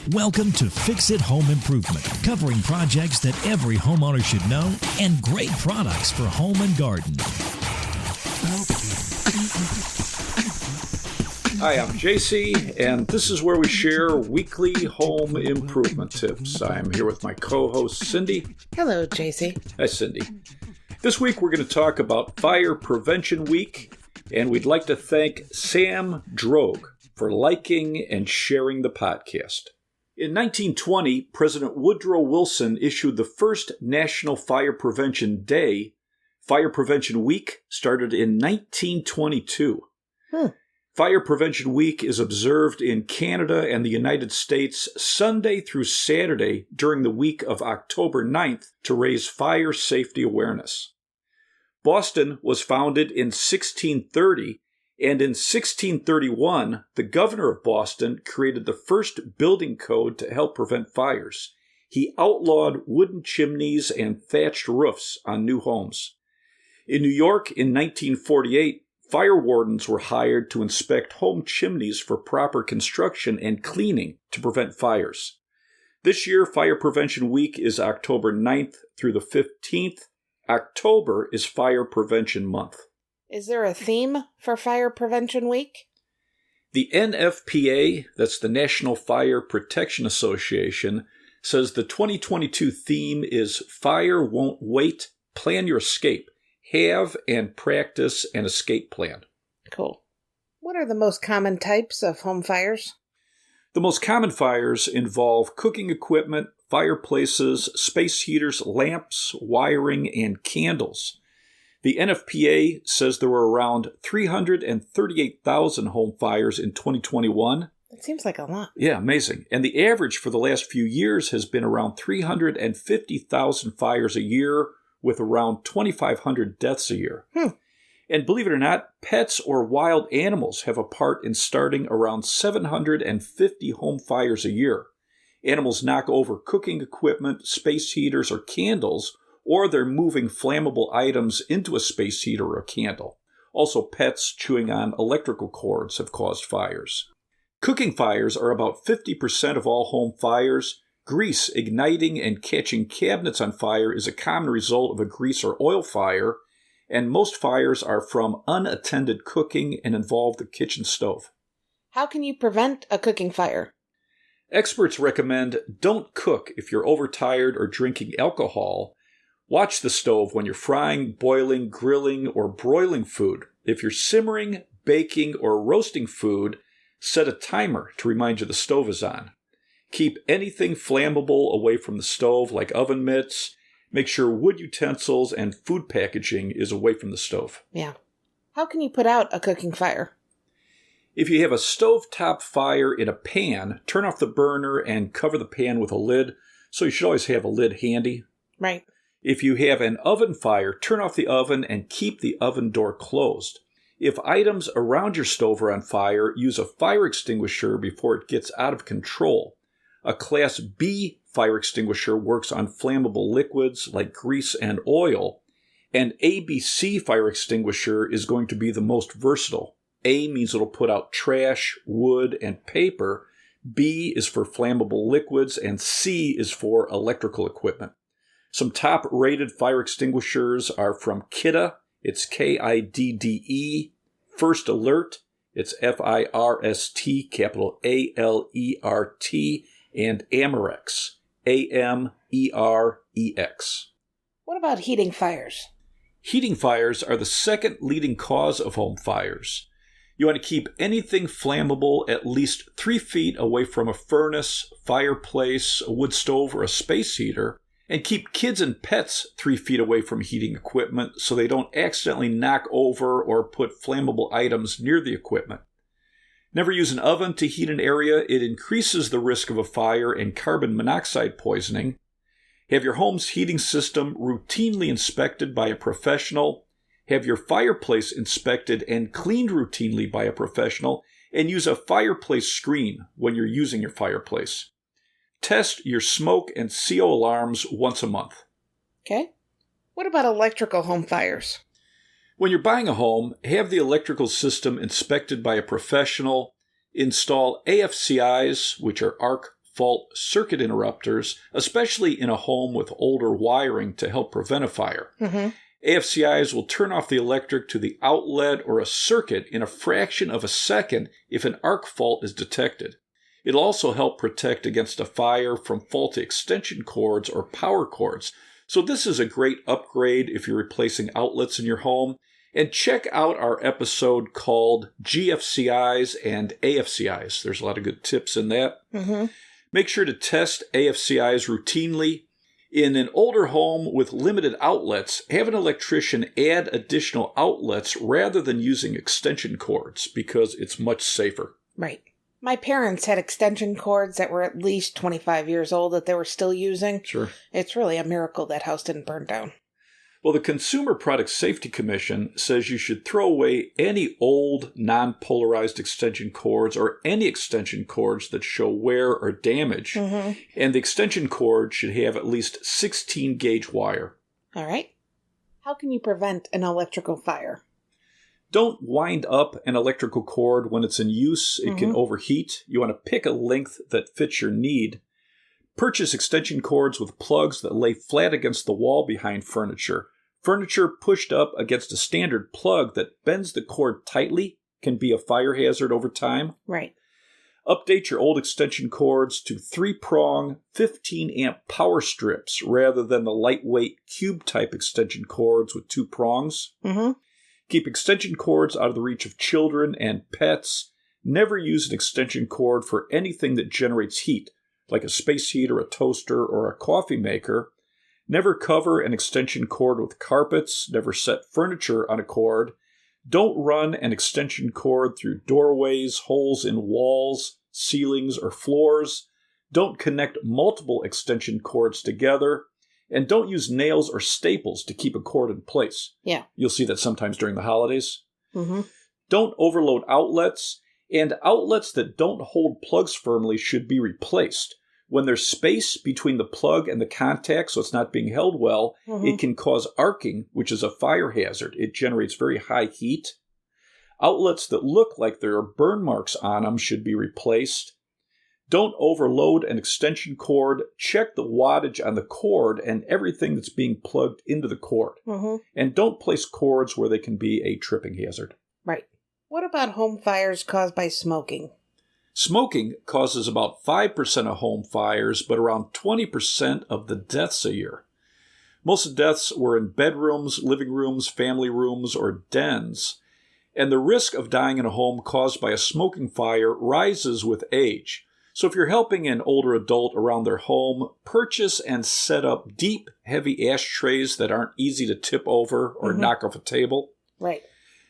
Welcome to Fix It Home Improvement, covering projects that every homeowner should know and great products for home and garden. Hi, I'm JC, and this is where we share weekly home improvement tips. I'm here with my co-host, Cindy. Hello, JC. Hi, Cindy. This week we're going to talk about Fire Prevention Week, and we'd like to thank Sam Drogue for liking and sharing the podcast. In 1920, President Woodrow Wilson issued the first National Fire Prevention Day. Fire Prevention Week started in 1922. Fire Prevention Week is observed in Canada and the United States Sunday through Saturday during the week of October 9th to raise fire safety awareness. Boston was founded in 1630, and in 1631, the governor of Boston created the first building code to help prevent fires. He outlawed wooden chimneys and thatched roofs on new homes. In New York in 1948, fire wardens were hired to inspect home chimneys for proper construction and cleaning to prevent fires. This year, Fire Prevention Week is October 9th through the 15th. October is Fire Prevention Month. Is there a theme for Fire Prevention Week? The NFPA, that's the National Fire Protection Association, says the 2022 theme is Fire Won't Wait, Plan Your Escape. Have and practice an escape plan. Cool. What are the most common types of home fires? The most common fires involve cooking equipment, fireplaces, space heaters, lamps, wiring, and candles. The NFPA says there were around 338,000 home fires in 2021. That seems like a lot. Yeah, amazing. And the average for the last few years has been around 350,000 fires a year, with around 2,500 deaths a year. And believe it or not, pets or wild animals have a part in starting around 750 home fires a year. Animals knock over cooking equipment, space heaters, or candles, or they're moving flammable items into a space heater or a candle. Also, pets chewing on electrical cords have caused fires. Cooking fires are about 50% of all home fires. Grease igniting and catching cabinets on fire is a common result of a grease or oil fire, and most fires are from unattended cooking and involve the kitchen stove. How can you prevent a cooking fire? Experts recommend don't cook if you're overtired or drinking alcohol. Watch the stove when you're frying, boiling, grilling, or broiling food. If you're simmering, baking, or roasting food, set a timer to remind you the stove is on. Keep anything flammable away from the stove, like oven mitts. Make sure wood utensils and food packaging is away from the stove. Yeah. How can you put out a cooking fire? If you have a stovetop fire in a pan, turn off the burner and cover the pan with a lid, so you should always have a lid handy. Right. If you have an oven fire, turn off the oven and keep the oven door closed. If items around your stove are on fire, use a fire extinguisher before it gets out of control. A Class B fire extinguisher works on flammable liquids like grease and oil. An ABC fire extinguisher is going to be the most versatile. A means it'll put out trash, wood, and paper. B is for flammable liquids, and C is for electrical equipment. Some top-rated fire extinguishers are from Kidde. It's Kidde. First Alert. It's FIRST, capital ALERT. And Amerex, AMEREX. What about heating fires? Heating fires are the second leading cause of home fires. You want to keep anything flammable at least 3 feet away from a furnace, fireplace, a wood stove, or a space heater, and keep kids and pets 3 feet away from heating equipment so they don't accidentally knock over or put flammable items near the equipment. Never use an oven to heat an area. It increases the risk of a fire and carbon monoxide poisoning. Have your home's heating system routinely inspected by a professional. Have your fireplace inspected and cleaned routinely by a professional. And use a fireplace screen when you're using your fireplace. Test your smoke and CO alarms once a month. Okay. What about electrical home fires? When you're buying a home, have the electrical system inspected by a professional. Install AFCIs, which are arc default circuit interrupters, especially in a home with older wiring to help prevent a fire. Mm-hmm. AFCIs will turn off the electric to the outlet or a circuit in a fraction of a second if an arc fault is detected. It'll also help protect against a fire from faulty extension cords or power cords. So this is a great upgrade if you're replacing outlets in your home. And check out our episode called GFCIs and AFCIs. There's a lot of good tips in that. Mm-hmm. Make sure to test AFCIs routinely. In an older home with limited outlets, have an electrician add additional outlets rather than using extension cords because it's much safer. Right. My parents had extension cords that were at least 25 years old that they were still using. Sure. It's really a miracle that house didn't burn down. Well, the Consumer Product Safety Commission says you should throw away any old, non-polarized extension cords or any extension cords that show wear or damage. Mm-hmm. And the extension cord should have at least 16-gauge wire. All right. How can you prevent an electrical fire? Don't wind up an electrical cord when it's in use. It can overheat. You want to pick a length that fits your need. Purchase extension cords with plugs that lay flat against the wall behind furniture. Furniture pushed up against a standard plug that bends the cord tightly can be a fire hazard over time. Right. Update your old extension cords to 3-prong 15-amp power strips rather than the lightweight cube-type extension cords with 2 prongs. Mm-hmm. Keep extension cords out of the reach of children and pets. Never use an extension cord for anything that generates heat, like a space heater, a toaster, or a coffee maker. Never cover an extension cord with carpets. Never set furniture on a cord. Don't run an extension cord through doorways, holes in walls, ceilings, or floors. Don't connect multiple extension cords together. And don't use nails or staples to keep a cord in place. Yeah. You'll see that sometimes during the holidays. Mm-hmm. Don't overload outlets. And outlets that don't hold plugs firmly should be replaced. When there's space between the plug and the contact, so it's not being held well, it can cause arcing, which is a fire hazard. It generates very high heat. Outlets that look like there are burn marks on them should be replaced. Don't overload an extension cord. Check the wattage on the cord and everything that's being plugged into the cord. Mm-hmm. And don't place cords where they can be a tripping hazard. Right. What about home fires caused by smoking? Smoking causes about 5% of home fires, but around 20% of the deaths a year. Most of the deaths were in bedrooms, living rooms, family rooms, or dens. And the risk of dying in a home caused by a smoking fire rises with age. So if you're helping an older adult around their home, purchase and set up deep, heavy ashtrays that aren't easy to tip over or knock off a table. Right.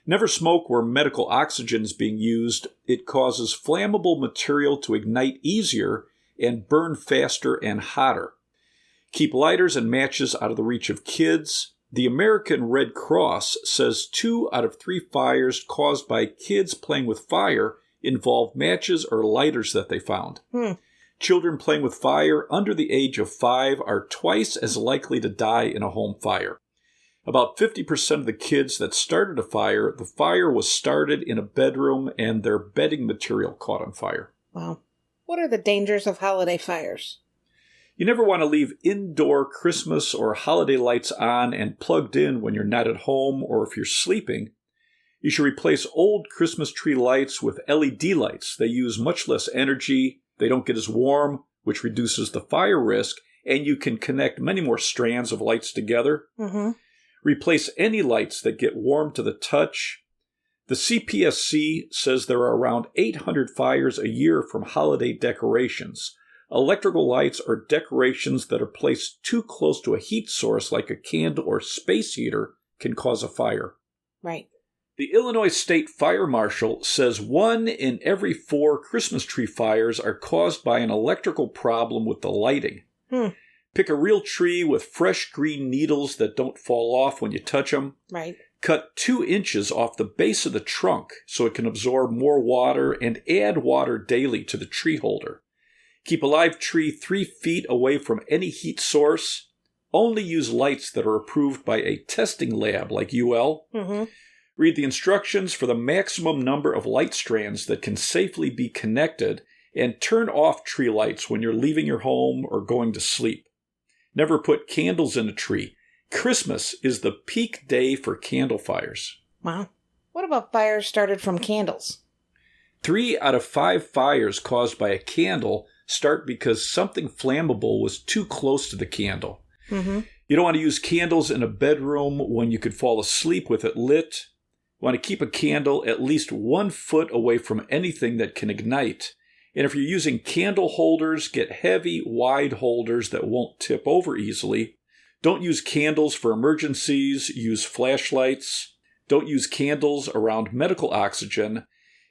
Never smoke where medical oxygen is being used. It causes flammable material to ignite easier and burn faster and hotter. Keep lighters and matches out of the reach of kids. The American Red Cross says 2 out of 3 fires caused by kids playing with fire involve matches or lighters that they found. Children playing with fire under the age of 5 are twice as likely to die in a home fire. About 50% of the kids that started a fire, the fire was started in a bedroom and their bedding material caught on fire. Wow. What are the dangers of holiday fires? You never want to leave indoor Christmas or holiday lights on and plugged in when you're not at home or if you're sleeping. You should replace old Christmas tree lights with LED lights. They use much less energy, they don't get as warm, which reduces the fire risk, and you can connect many more strands of lights together. Replace any lights that get warm to the touch. The CPSC says there are around 800 fires a year from holiday decorations. Electrical lights are decorations that are placed too close to a heat source like a candle or space heater can cause a fire. Right. The Illinois State Fire Marshal says 1 in every 4 Christmas tree fires are caused by an electrical problem with the lighting. Pick a real tree with fresh green needles that don't fall off when you touch them. Right. Cut 2 inches off the base of the trunk so it can absorb more water and add water daily to the tree holder. Keep a live tree 3 feet away from any heat source. Only use lights that are approved by a testing lab like UL. Read the instructions for the maximum number of light strands that can safely be connected And turn off tree lights when you're leaving your home or going to sleep. Never put candles in a tree. Christmas is the peak day for candle fires. Wow. What about fires started from candles? 3 out of 5 fires caused by a candle start because something flammable was too close to the candle. Mm-hmm. You don't want to use candles in a bedroom when you could fall asleep with it lit. You want to keep a candle at least 1 foot away from anything that can ignite. And if you're using candle holders, get heavy, wide holders that won't tip over easily. Don't use candles for emergencies. Use flashlights. Don't use candles around medical oxygen.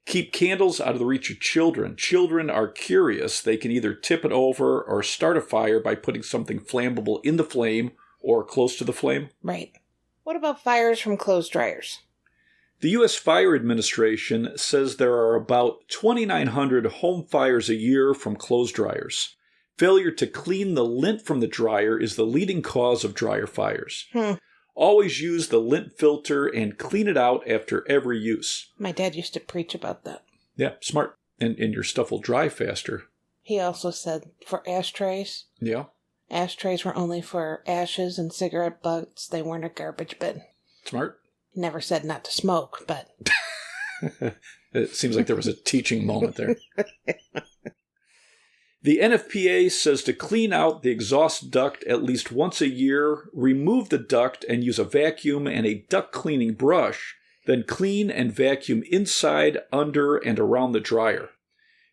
Keep candles out of the reach of children. Children are curious. They can either tip it over or start a fire by putting something flammable in the flame or close to the flame. Right. What about fires from clothes dryers? The U.S. Fire Administration says there are about 2,900 home fires a year from clothes dryers. Failure to clean the lint from the dryer is the leading cause of dryer fires. Always use the lint filter and clean it out after every use. My dad used to preach about that. Yeah, smart. And your stuff will dry faster. He also said for ashtrays. Yeah. Ashtrays were only for ashes and cigarette butts. They weren't a garbage bin. Smart. Never said not to smoke, but... It seems like there was a teaching moment there. The NFPA says to clean out the exhaust duct at least once a year, remove the duct and use a vacuum and a duct cleaning brush, then clean and vacuum inside, under, and around the dryer.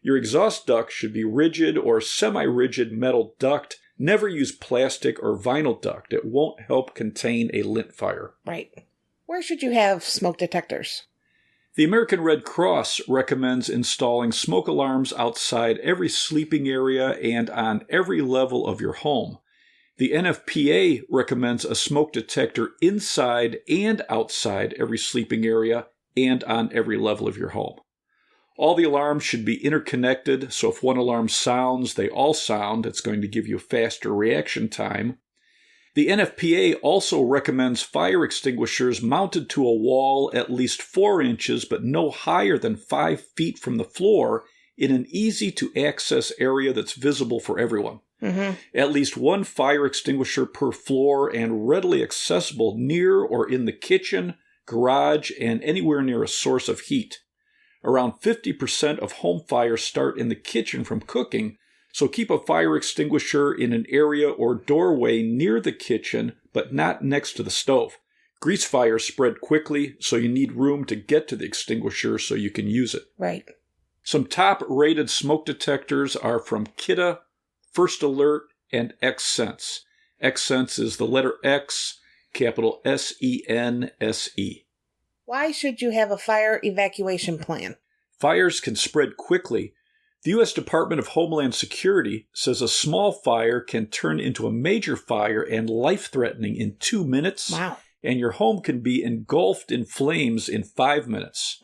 Your exhaust duct should be rigid or semi-rigid metal duct. Never use plastic or vinyl duct. It won't help contain a lint fire. Right. Where should you have smoke detectors? The American Red Cross recommends installing smoke alarms outside every sleeping area and on every level of your home. The NFPA recommends a smoke detector inside and outside every sleeping area and on every level of your home. All the alarms should be interconnected, so if one alarm sounds, they all sound. It's going to give you a faster reaction time. The NFPA also recommends fire extinguishers mounted to a wall at least 4 inches but no higher than 5 feet from the floor in an easy-to-access area that's visible for everyone. Mm-hmm. At least 1 fire extinguisher per floor and readily accessible near or in the kitchen, garage, and anywhere near a source of heat. Around 50% of home fires start in the kitchen from cooking, so keep a fire extinguisher in an area or doorway near the kitchen, but not next to the stove. Grease fires spread quickly, so you need room to get to the extinguisher so you can use it. Right. Some top-rated smoke detectors are from Kidde, First Alert, and X-Sense. X-Sense is the letter X, capital S-E-N-S-E. Why should you have a fire evacuation plan? Fires can spread quickly. The U.S. Department of Homeland Security says a small fire can turn into a major fire and life-threatening in 2 minutes. Wow. And your home can be engulfed in flames in 5 minutes.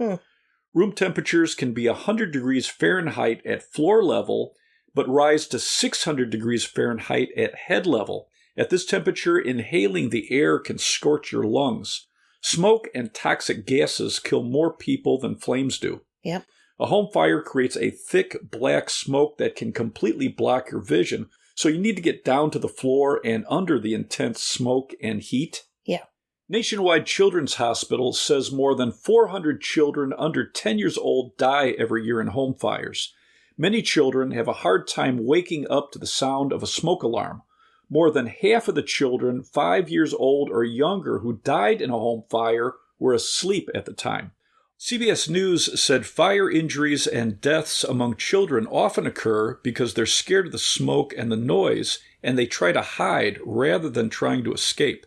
Room temperatures can be 100 degrees Fahrenheit at floor level, but rise to 600 degrees Fahrenheit at head level. At this temperature, inhaling the air can scorch your lungs. Smoke and toxic gases kill more people than flames do. Yep. A home fire creates a thick black smoke that can completely block your vision, so you need to get down to the floor and under the intense smoke and heat. Yeah. Nationwide Children's Hospital says more than 400 children under 10 years old die every year in home fires. Many children have a hard time waking up to the sound of a smoke alarm. More than half of the children 5 years old or younger who died in a home fire were asleep at the time. CBS News said fire injuries and deaths among children often occur because they're scared of the smoke and the noise, and they try to hide rather than trying to escape.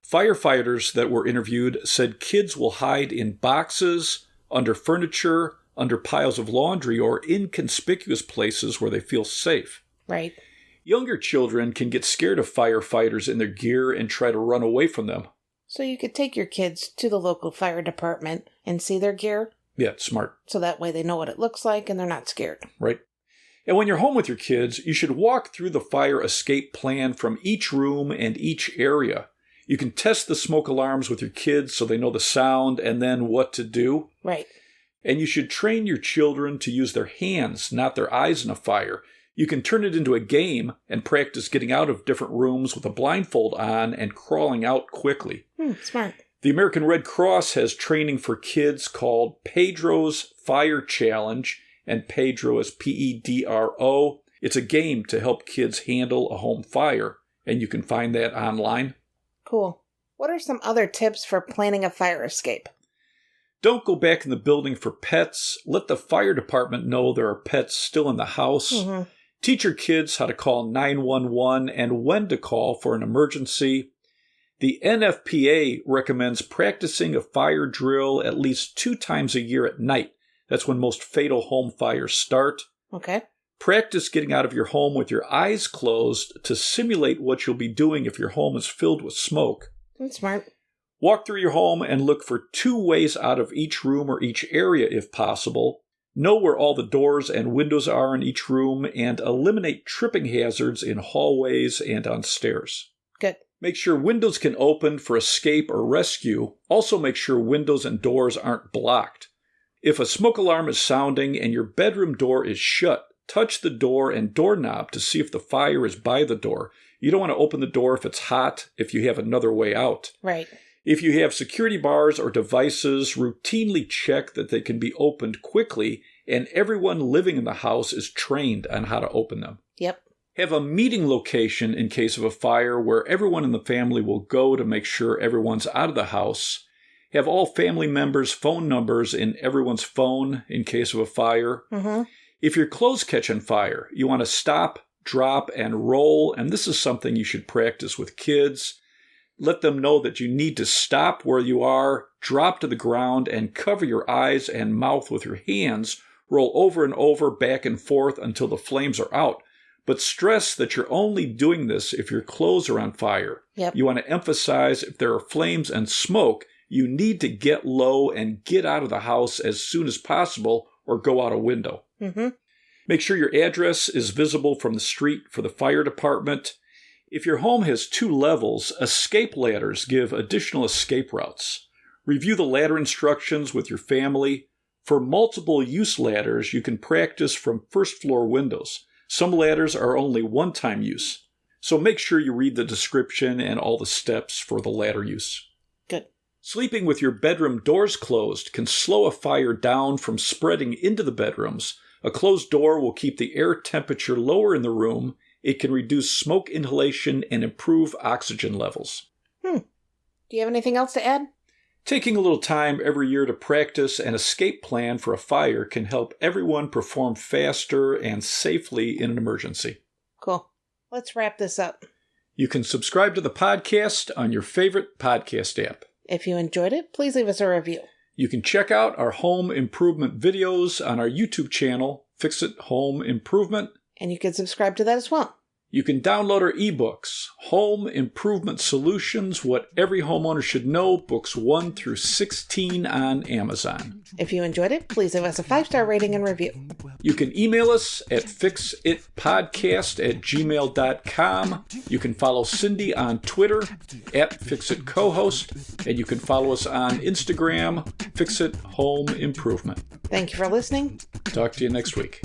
Firefighters that were interviewed said kids will hide in boxes, under furniture, under piles of laundry, or inconspicuous places where they feel safe. Right. Younger children can get scared of firefighters in their gear and try to run away from them. So you could take your kids to the local fire department and see their gear. Yeah, smart. So that way they know what it looks like and they're not scared. Right. And when you're home with your kids, you should walk through the fire escape plan from each room and each area. You can test the smoke alarms with your kids so they know the sound and then what to do. Right. And you should train your children to use their hands, not their eyes in a fire. You can turn it into a game and practice getting out of different rooms with a blindfold on and crawling out quickly. Smart. The American Red Cross has training for kids called Pedro's Fire Challenge, and Pedro is Pedro. It's a game to help kids handle a home fire, and you can find that online. Cool. What are some other tips for planning a fire escape? Don't go back in the building for pets. Let the fire department know there are pets still in the house. Teach your kids how to call 911 and when to call for an emergency. The NFPA recommends practicing a fire drill at least 2 times a year at night. That's when most fatal home fires start. Okay. Practice getting out of your home with your eyes closed to simulate what you'll be doing if your home is filled with smoke. That's smart. Walk through your home and look for 2 ways out of each room or each area if possible. Know where all the doors and windows are in each room and eliminate tripping hazards in hallways and on stairs. Good. Make sure windows can open for escape or rescue. Also make sure windows and doors aren't blocked. If a smoke alarm is sounding and your bedroom door is shut, touch the door and doorknob to see if the fire is by the door. You don't want to open the door if it's hot, if you have another way out. Right. If you have security bars or devices, routinely check that they can be opened quickly, and everyone living in the house is trained on how to open them. Yep. Have a meeting location in case of a fire where everyone in the family will go to make sure everyone's out of the house. Have all family members' phone numbers in everyone's phone in case of a fire. If your clothes catch on fire, you want to stop, drop, and roll, and this is something you should practice with kids. Let them know that you need to stop where you are, drop to the ground, and cover your eyes and mouth with your hands. Roll over and over, back and forth until the flames are out. But stress that you're only doing this if your clothes are on fire. Yep. You want to emphasize if there are flames and smoke, you need to get low and get out of the house as soon as possible or go out a window. Make sure your address is visible from the street for the fire department. If your home has 2 levels, escape ladders give additional escape routes. Review the ladder instructions with your family. For multiple use ladders, you can practice from first floor windows. Some ladders are only one-time use, so make sure you read the description and all the steps for the ladder use. Good. Sleeping with your bedroom doors closed can slow a fire down from spreading into the bedrooms. A closed door will keep the air temperature lower in the room. It can reduce smoke inhalation and improve oxygen levels. Do you have anything else to add? Taking a little time every year to practice an escape plan for a fire can help everyone perform faster and safely in an emergency. Cool. Let's wrap this up. You can subscribe to the podcast on your favorite podcast app. If you enjoyed it, please leave us a review. You can check out our home improvement videos on our YouTube channel, Fix It Home Improvement. And you can subscribe to that as well. You can download our ebooks, Home Improvement Solutions, What Every Homeowner Should Know, books 1 through 16 on Amazon. If you enjoyed it, please leave us a 5-star rating and review. You can email us at fixitpodcast@gmail.com. You can follow Cindy on Twitter @FixitCohost, and you can follow us on Instagram, Fixit Home Improvement. Thank you for listening. Talk to you next week.